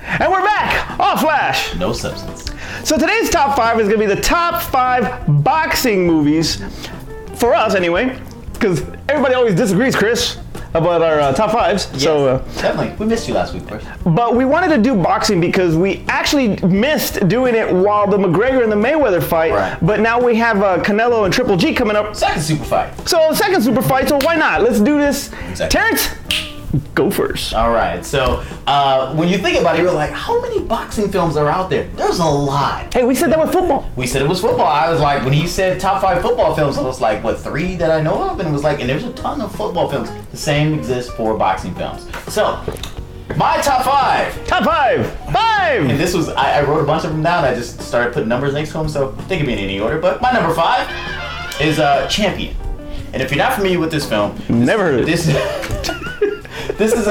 And we're back on Flash. No substance. So today's top 5 is going to be the top 5 boxing movies, for us anyway, because everybody always disagrees, Chris, about our top 5s. Yes, So definitely. We missed you last week, Chris. but we wanted to do boxing because we actually missed doing it while the McGregor and the Mayweather fight. Right. But now we have Canelo and Triple G coming up. Second super fight. So second super fight, so why not? Let's do this. Exactly. Terrence, go first. All right. So when you think about it, you're like, how many boxing films are out there? There's a lot. Hey, we said that with football. We said it was football. I was like, when he said top 5 football films, I was like, what, 3 that I know of? And it was like, and there's a ton of football films. The same exists for boxing films. So, my top 5. Top 5. 5. And this was, I wrote a bunch of them down. I just started putting numbers next to them, so they could be in any order. But my number 5 is Champion. And if you're not familiar with this film, Never heard of it. This is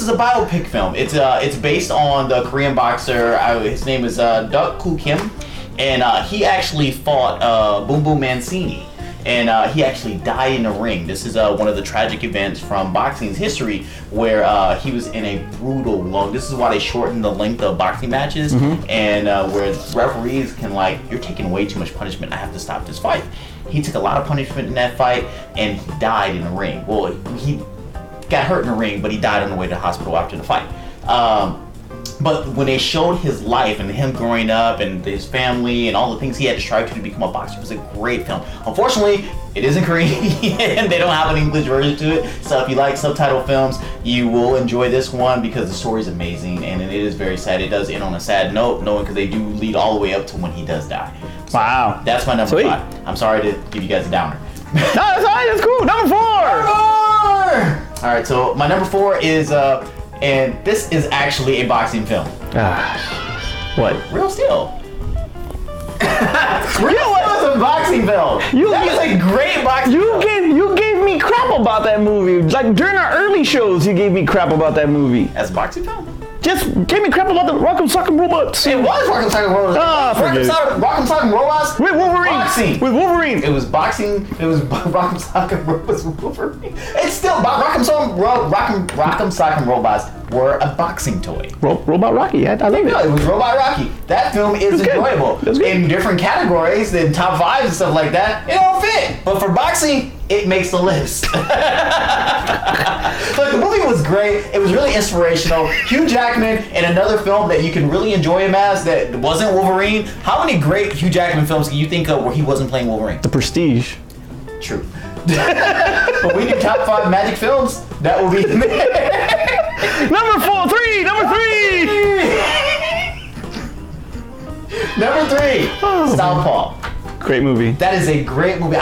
a biopic film. It's based on the Korean boxer. His name is Duk Koo Kim, and he actually fought Boom Boom Mancini, and he actually died in the ring. This is one of the tragic events from boxing's history where he was in a brutal long. This is why they shortened the length of boxing matches, and where referees can you're taking way too much punishment. I have to stop this fight. He took a lot of punishment in that fight, and he died in the ring. Well, he got hurt in the ring, but he died on the way to the hospital after the fight. But when they showed his life and him growing up and his family and all the things he had to strive to become a boxer, it was a great film. Unfortunately, it isn't Korean and they don't have an English version to it. So if you like subtitle films, you will enjoy this one because the story is amazing and it is very sad. It does end on a sad note, knowing because they do lead all the way up to when he does die. So Wow. That's my number Sweet. 5. I'm sorry to give you guys a downer. No, that's all right. That's cool. Number 4. All right, so my number 4 is, and this is actually a boxing film. What? Real Steel. Real Steel is a boxing film. That is a great boxing film. You gave me crap about that movie. Like during our early shows, you gave me crap about that movie. As a boxing film? Just gave me crap about the Rock'em Sock'em Robots. It was Rock'em Sock'em Robots. Rock'em Sock'em Robots. With Wolverine. Boxing. With Wolverine. It was boxing. It was Rock'em Sock'em Robots with Wolverine. It's still Rock'em Sock'em Robots were a boxing toy. Robot Rocky. I love it. No, it was Robot Rocky. That film is enjoyable. In different categories, in top 5 and stuff like that, it don't fit. But for boxing, it makes the list. Like the movie was great. It was really inspirational. Hugh Jackman in another film that you can really enjoy him as that wasn't Wolverine. How many great Hugh Jackman films can you think of where he wasn't playing Wolverine? The Prestige. True. But we do top 5 magic films. That will be Number 3. Number 3. Southpaw. Great movie. That is a great movie.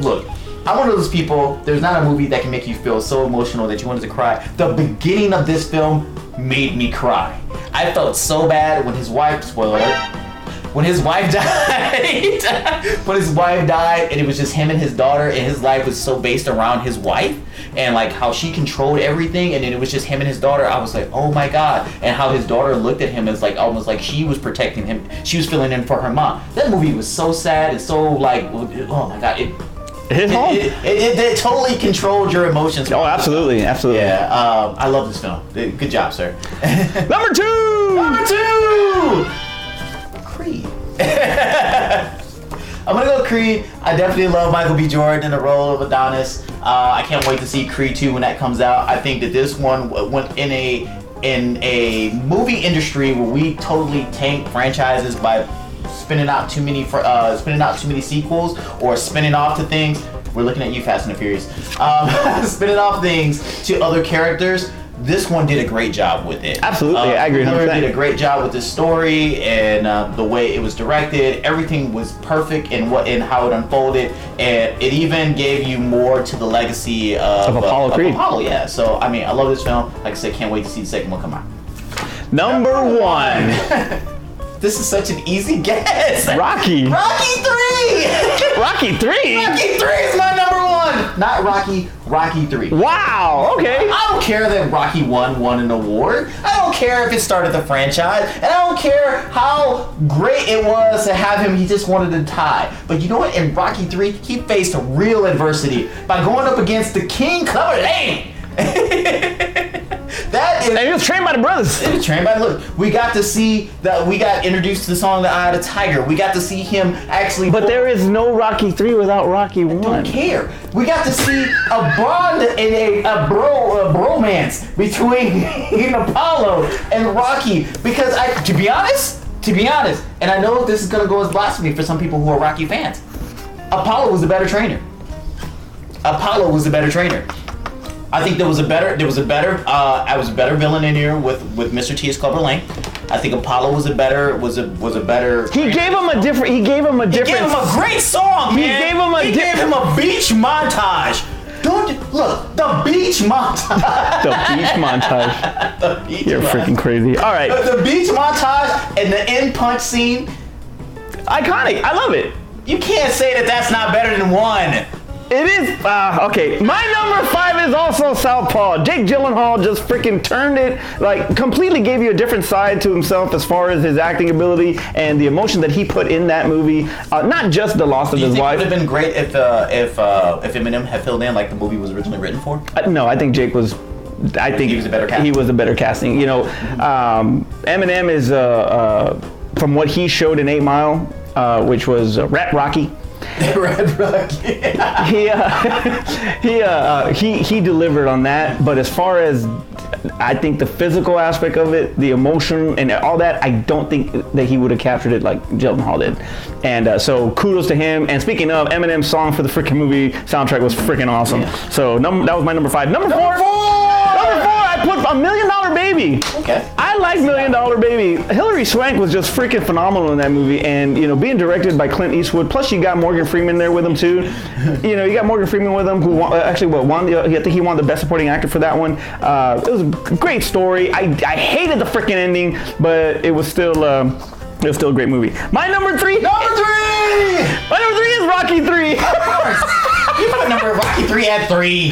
Look, I'm one of those people, there's not a movie that can make you feel so emotional that you wanted to cry. The beginning of this film made me cry. I felt so bad when his wife, spoiler alert, when his wife died. When his wife died and it was just him and his daughter and his life was so based around his wife and like how she controlled everything and then it was just him and his daughter. I was like, oh my God. And how his daughter looked at him as like almost like she was protecting him. She was filling in for her mom. That movie was so sad and so like, oh my God. It totally controlled your emotions. Oh, absolutely. Yeah, I love this film. Good job, sir. Number 2. Creed. I'm gonna go Creed. I definitely love Michael B. Jordan in the role of Adonis. I can't wait to see Creed 2 when that comes out. I think that this one went in a movie industry where we totally tank franchises by spinning out too many sequels or spinning off to things. We're looking at you, Fast and the Furious. Spinning off things to other characters. This one did a great job with it. Absolutely, I agree 100%. Did a great job with the story and the way it was directed. Everything was perfect in how it unfolded, and it even gave you more to the legacy of Apollo Creed. Apollo, yeah. So I mean, I love this film. Like I said, can't wait to see the second one come out. Number 1. This is such an easy guess. Rocky. Rocky 3. Rocky 3. Rocky 3 is my number 1. Not Rocky. Rocky 3. Wow. Okay. I don't care that Rocky 1 won an award. I don't care if it started the franchise. And I don't care how great it was to have him. He just wanted to tie. But you know what? In Rocky 3, he faced real adversity by going up against the King Clubber Lang. That And he was trained by the brothers. He was trained by look. We got to see that. We got introduced to the song "The Eye of the Tiger." We got to see him actually. But there is no Rocky 3 without Rocky 1. Don't care. We got to see a bond and a bromance between Apollo and Rocky. Because to be honest, and I know this is gonna go as blasphemy for some people who are Rocky fans. Apollo was a better trainer. I think there was a better villain in here with Mr. T.S. Clubber Lang. I think Apollo was a better. He gave him a different. He gave him a great song, man. He gave him a beach montage. Look, the beach montage. You're freaking crazy. All right. The beach montage and the end punch scene. Iconic. I love it. You can't say that that's not better than 1. It is. Okay. My number 5 is also Southpaw. Jake Gyllenhaal just freaking turned it, like completely gave you a different side to himself as far as his acting ability and the emotion that he put in that movie. Not just the loss of his wife. It would have been great if Eminem had filled in like the movie was originally written for. No, I think Jake was. I think he was a better casting. He was a better casting. You know, Eminem is from what he showed in 8 Mile, which was Rap Rocky. Red Rocky. He delivered on that, but as far as I think the physical aspect of it, the emotion and all that, I don't think that he would have captured it like Gyllenhaal did. And so kudos to him. And speaking of, Eminem's song for the freaking movie soundtrack was freaking awesome. Yeah. So that was my number 5. Number 4, I put $1 Million Baby. Okay. I like $1 Million Baby. Hilary Swank was just freaking phenomenal in that movie, and you know, being directed by Clint Eastwood. Plus, you got Morgan Freeman there with him too. You know, you got Morgan Freeman with him, who won I think he won the Best Supporting Actor for that one. It was a great story. I hated the freaking ending, but it was still a great movie. My number 3. My number 3 is Rocky 3. Of course. You put number Rocky 3 at 3.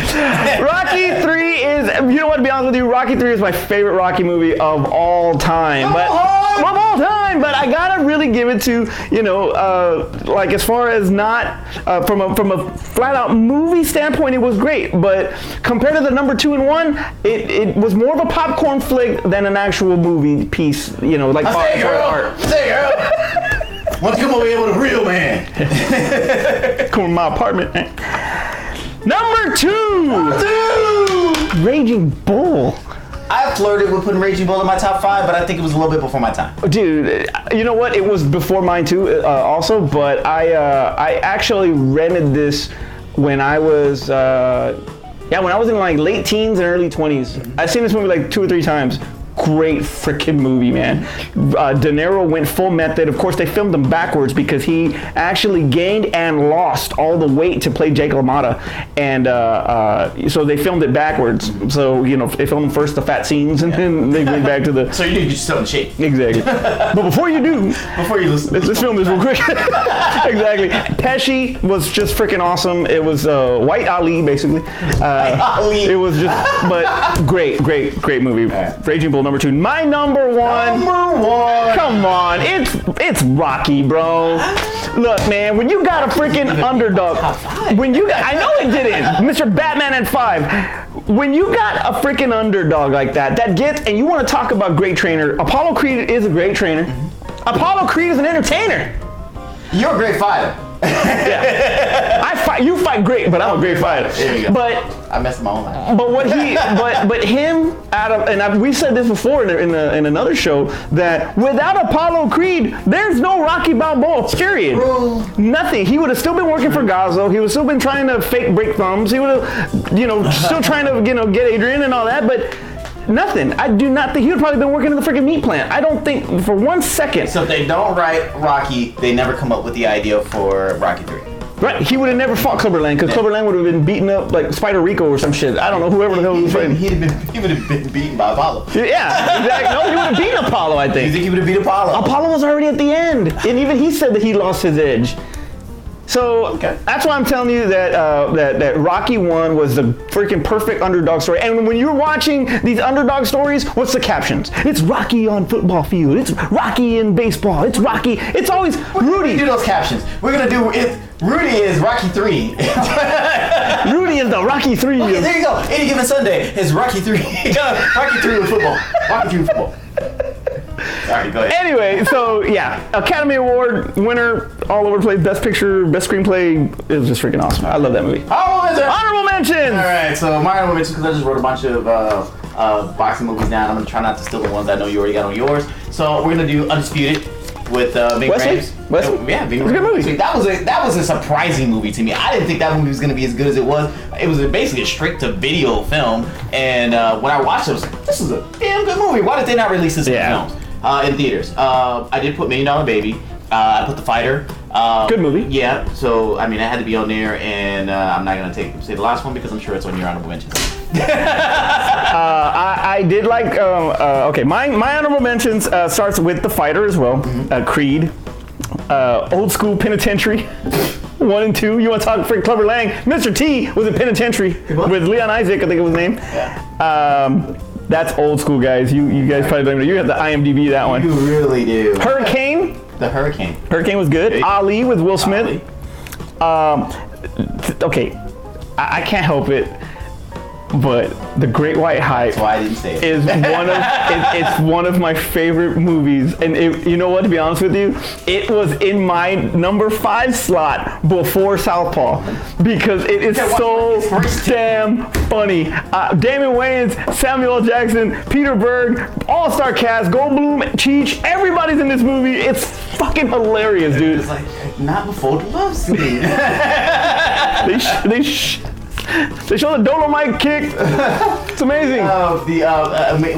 Rocky 3 is, you know what, to be honest with you, Rocky 3 is my favorite Rocky movie of all time. But I gotta really give it to, you know, like as far as not, from a flat out movie standpoint, it was great. But compared to the number 2 and 1, it was more of a popcorn flick than an actual movie piece, you know, like art. Say, girl. Why don't you come over here with a real man? Come to my apartment. Number 2. Raging Bull. I flirted with putting Raging Bull in my top 5, but I think it was a little bit before my time. Dude, you know what? It was before mine too, also. But I actually rented this when I was when I was in like late teens and early 20s. I've seen this movie like 2 or 3 times. Great freaking movie, man. De Niro went full method. Of course, they filmed him backwards because he actually gained and lost all the weight to play Jake LaMotta, and so they filmed it backwards. So you know, they filmed first the fat scenes, and then they went back to the. So you need to get yourself in shape. Exactly. But before you listen, let's film this real quick. Exactly. Pesci was just freaking awesome. It was White Ali, basically. Ali. It was just, but great movie. Raging Bull. Number 2. My number 1. Come on, it's Rocky, bro. Look, man, when you got a freaking underdog, I know it didn't. Mr. Batman at 5. When you got a freaking underdog like that gets, and you want to talk about great trainer, Apollo Creed is a great trainer. Apollo Creed is an entertainer. You're a great fighter. Yeah. You fight great, but I'm a great fighter. There you go. But I messed my own life. But him we said this before in another show that without Apollo Creed, there's no Rocky Balboa. Period. Bro. Nothing. He would have still been working for Gazzo. He would still been trying to fake break thumbs. He would have, still trying to, get Adrian and all that, but. Nothing. I do not think he would probably been working in the freaking meat plant. I don't think for 1 second. So if they don't write Rocky, they never come up with the idea for Rocky 3. Right. He would have never fought Clubber Lang because Clubber Lang would have been beaten up like Spider Rico or some shit. I don't know, whoever the hell he was fighting. He would have been beaten by Apollo. Yeah, exactly. No, he would have beaten Apollo, I think. You think he would have beat Apollo? Apollo was already at the end. And even he said that he lost his edge. So that's why I'm telling you that Rocky 1 was the freaking perfect underdog story. And when you're watching these underdog stories, what's the captions? It's Rocky on football field. It's Rocky in baseball. It's Rocky. It's always Rudy. We do those captions. We're gonna do it. Rudy is Rocky 3. Rudy is the Rocky 3. Okay, there you go. Any given Sunday is Rocky 3. Rocky 3 with football. Rocky 3 with football. Sorry, go ahead. Anyway, so yeah, Academy Award winner, all over the place, best picture, best screenplay. It was just freaking awesome. I love that movie. Honorable mentions. All right, so my honorable mentions, because I just wrote a bunch of boxing movies down. I'm gonna try not to steal the ones I know you already got on yours. So we're gonna do Undisputed with Bing Rames. Wesley? Yeah, Bing It was a good Rames. movie. That was a surprising movie to me. I didn't think that movie was gonna be as good as it was. It was basically a straight to video film, and when I watched it, I was like, this is a damn good movie. Why did they not release this in films? In theaters. I did put $1 Million Baby. I put The Fighter. Good movie. Yeah, so I mean, it had to be on there, and I'm not gonna say the last one because I'm sure it's on your honorable mentions. I did like. Okay, my honorable mentions starts with The Fighter as well. Creed, Old School Penitentiary, 1 and 2. You want to talk Frank Clubber Lang? Mr. T was in Penitentiary with Leon Isaac, I think it was his name. Yeah. That's old school, guys. You guys probably don't know. You have the IMDb that one. You really do. Hurricane. The Hurricane. Hurricane was good. Ali with Will Smith. Okay, I can't help it, but The Great White Hype. That's why I didn't say it. Is it's one of my favorite movies, and you know what? To be honest with you, it was in my number 5 slot before Southpaw because it is so damn funny. Damon Wayans, Samuel L. Jackson, Peter Berg, all-star cast, Goldblum, Cheech, everybody's in this movie. It's fucking hilarious, dude. It's like not before the love scene. They show the Dolomite kick. It's amazing.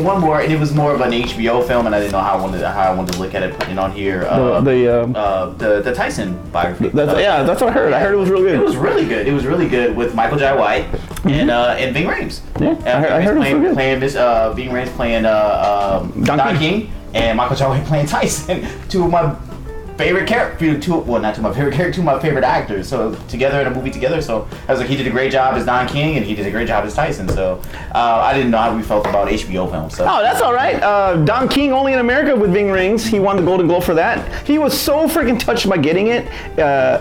One more, and it was more of an HBO film, and I didn't know how I wanted to look at it. Putting it on here. The Tyson biography. That's what I heard. I heard it was really good. It was really good. It was really good with Michael Jai White and Bing Rames. Yeah, I heard it was really good. Bing Rames playing Don King, and Michael Jai White playing Tyson. Two of my favorite character, two of my favorite actors. So together in a movie together. So I was like, he did a great job as Don King, and he did a great job as Tyson. So I didn't know how we felt about HBO films. So. Oh, that's all right. Don King, Only in America with Ving Rhames. He won the Golden Globe for that. He was so freaking touched by getting it.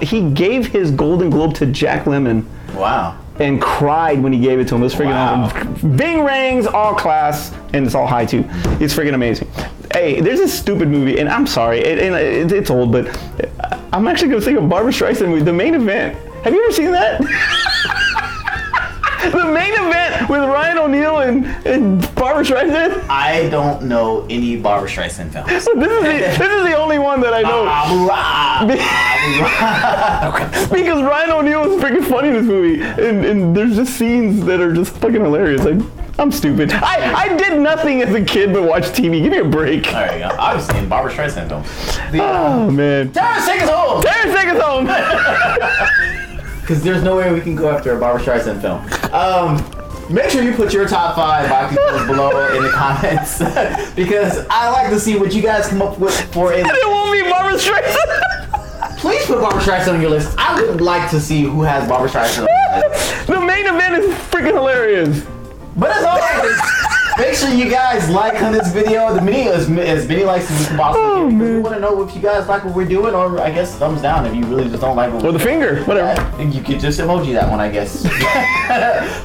He gave his Golden Globe to Jack Lemmon. Wow. And cried when he gave it to him. It was freaking awesome. Ving Rhames, all class, and it's all high too. It's freaking amazing. Hey, there's this stupid movie, and I'm sorry, it's old, but I'm actually gonna think of Barbra Streisand movie, The Main Event. Have you ever seen that? The Main Event with Ryan O'Neal and Barbra Streisand? I don't know any Barbra Streisand films. This is the only one that I know. Because Ryan O'Neal is freaking funny in this movie, and there's just scenes that are just fucking hilarious. I'm stupid. I did nothing as a kid but watch TV. Give me a break. There you go. I was seeing Barbra Streisand films. Oh, man. Terrence, take us home! Terrence, take us home! Because there's no way we can go after a Barbra Streisand film. Make sure you put your top 5 boxing films below in the comments. Because I like to see what you guys come up with for a... And it won't be Barbra Streisand! Please put Barbra Streisand on your list. I would like to see who has Barbra Streisand on their list. The Main Event is freaking hilarious. But as always, make sure you guys like on this video as many likes as you can possibly give. We want to know if you guys like what we're doing, or I guess thumbs down if you really just don't like what we're doing. Or the finger, whatever. You could just emoji that one, I guess.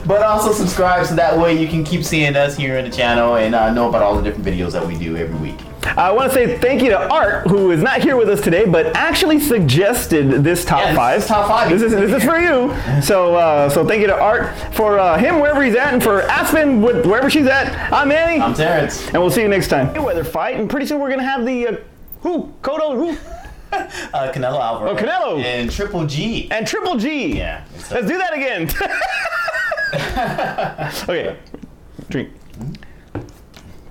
But also subscribe so that way you can keep seeing us here in the channel and know about all the different videos that we do every week. I want to say thank you to Art, who is not here with us today, but actually suggested this top 5. Top 5. This is for you. So thank you to Art for him wherever he's at, and for Aspen wherever she's at. I'm Manny. I'm Terrence. And we'll see you next time. Weather fight, and pretty soon we're gonna have the Cotto Canelo Alvarez. Oh, Canelo. And Triple G. And Triple G. Yeah. Let's do that again. Okay. Drink.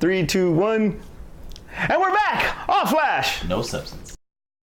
3, 2, 1. And we're back! Off Flash! No substance.